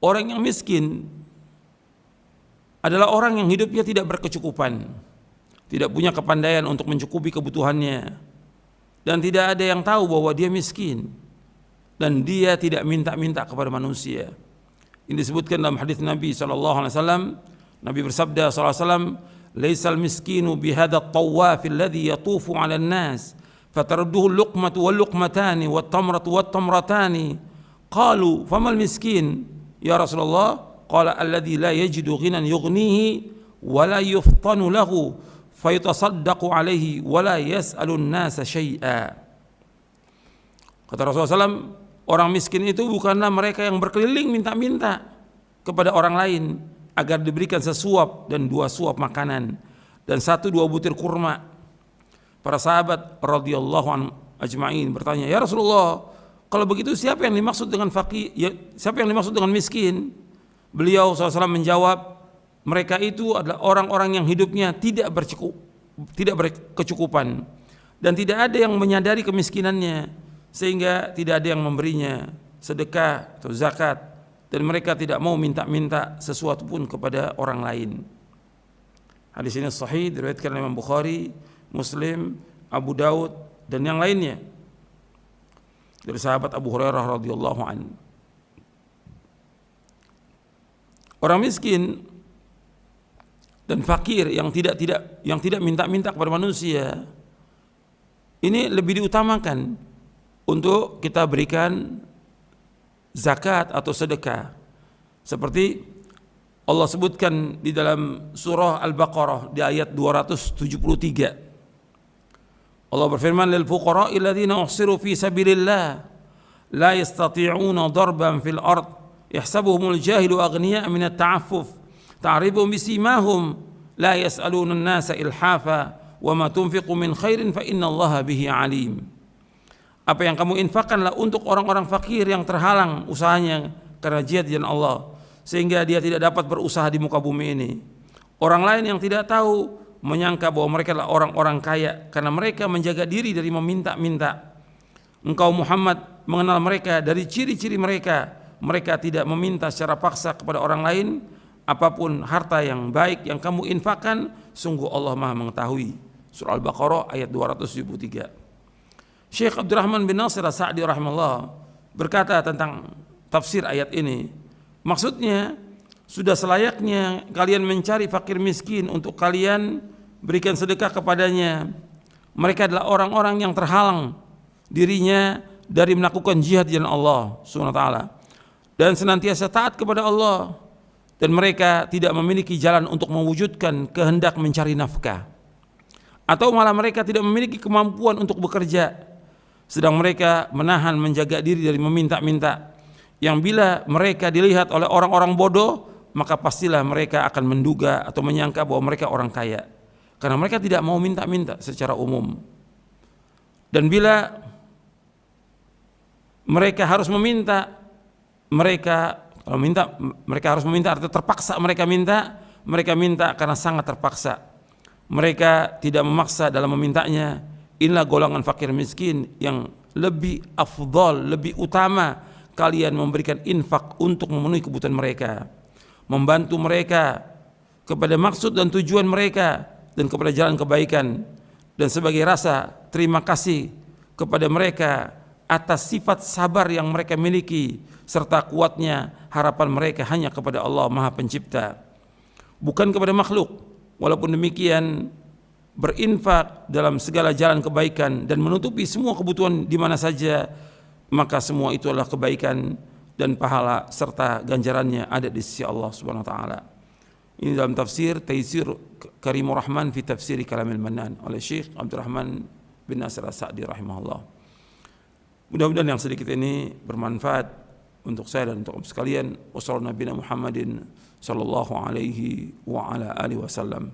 Orang yang miskin adalah orang yang hidupnya tidak berkecukupan, tidak punya kepandaian untuk mencukupi kebutuhannya, dan tidak ada yang tahu bahwa dia miskin, dan dia tidak minta-minta kepada manusia. Ini disebutkan dalam hadis Nabi SAW. Nabi bersabda SAW, "Laisal miskinu bihadha at-tawaf alladhi yatufu 'ala an-nas, fatarudduhu al-luqmatu wal-luqmatani wat-tamratu wat-tamratani." Qalu, "Famal miskin ya Rasulullah?" Qala, "Alladhi la yajidu ghinan yughnihi wa la yuftanu lahu fayutasaddaqu 'alaihi wa la yas'alu an-nasa syai'a." Kata Rasulullah SAW, orang miskin itu bukanlah mereka yang berkeliling minta-minta kepada orang lain agar diberikan sesuap dan 2 suap makanan dan 1-2 butir kurma. Para sahabat radhiyallahu anhum ajma'in bertanya, "Ya Rasulullah, kalau begitu siapa yang dimaksud dengan fakir? Ya, siapa yang dimaksud dengan miskin?" Beliau SAW menjawab, mereka itu adalah orang-orang yang hidupnya tidak berkecukupan dan tidak ada yang menyadari kemiskinannya, sehingga tidak ada yang memberinya sedekah atau zakat, dan mereka tidak mau minta-minta sesuatu pun kepada orang lain. Hadis ini sahih, diriwayatkan oleh Imam Bukhari, Muslim, Abu Daud dan yang lainnya dari sahabat Abu Hurairah radhiyallahu anhu. Orang miskin dan fakir yang tidak minta-minta kepada manusia ini lebih diutamakan untuk kita berikan zakat atau sedekah, seperti Allah sebutkan di dalam surah Al-Baqarah di ayat 273. Allah berfirman, "Lil fuqara'i alladziina uhsiru fi sabilillah la yastati'una darban fil ard yahsabuhumul jahilu aghniya'a minat ta'affuf ta'rifuhum bisimahum la yas'aluna an-nasa ilhafa wa ma tunfiqu min khairin fa innallaha bihi 'alim." Apa yang kamu infakkanlah untuk orang-orang fakir yang terhalang usahanya karena jihad di jalan Allah, sehingga dia tidak dapat berusaha di muka bumi ini. Orang lain yang tidak tahu menyangka bahwa mereka adalah orang-orang kaya karena mereka menjaga diri dari meminta-minta. Engkau Muhammad mengenal mereka dari ciri-ciri mereka. Mereka tidak meminta secara paksa kepada orang lain. Apapun harta yang baik yang kamu infakkan, sungguh Allah Maha mengetahui. Surah Al-Baqarah ayat 273. Syekh Abdurrahman bin Nasir As-Sa'di rahimahullah berkata tentang tafsir ayat ini, maksudnya sudah selayaknya kalian mencari fakir miskin untuk kalian berikan sedekah kepadanya. Mereka adalah orang-orang yang terhalang dirinya dari melakukan jihad di jalan Allah Subhanahu wa taala dan senantiasa taat kepada Allah, dan mereka tidak memiliki jalan untuk mewujudkan kehendak mencari nafkah, atau malah mereka tidak memiliki kemampuan untuk bekerja, sedang mereka menahan menjaga diri dari meminta-minta, yang bila mereka dilihat oleh orang-orang bodoh, maka pastilah mereka akan menduga atau menyangka bahwa mereka orang kaya, karena mereka tidak mau minta-minta secara umum. Dan bila mereka harus meminta, mereka harus meminta artinya terpaksa mereka minta karena sangat terpaksa. Mereka tidak memaksa dalam memintanya. Inilah golongan fakir miskin yang lebih afdal, lebih utama kalian memberikan infak untuk memenuhi kebutuhan mereka, membantu mereka kepada maksud dan tujuan mereka dan kepada jalan kebaikan, dan sebagai rasa terima kasih kepada mereka atas sifat sabar yang mereka miliki serta kuatnya harapan mereka hanya kepada Allah Maha Pencipta, bukan kepada makhluk. Walaupun demikian, berinfak dalam segala jalan kebaikan dan menutupi semua kebutuhan di mana saja, maka semua itu adalah kebaikan dan pahala serta ganjarannya ada di sisi Allah Subhanahu wa taala. Ini dalam tafsir Taisir Karimur Rahman fi Tafsiri Kalamil Mannan oleh Syekh Abdurrahman bin Nasir As-Sa'di rahimahullah. Mudah-mudahan yang sedikit ini bermanfaat untuk saya dan untuk sekalian. Wassallallahu Nabi Muhammadin sallallahu alaihi wa ala alihi wasallam.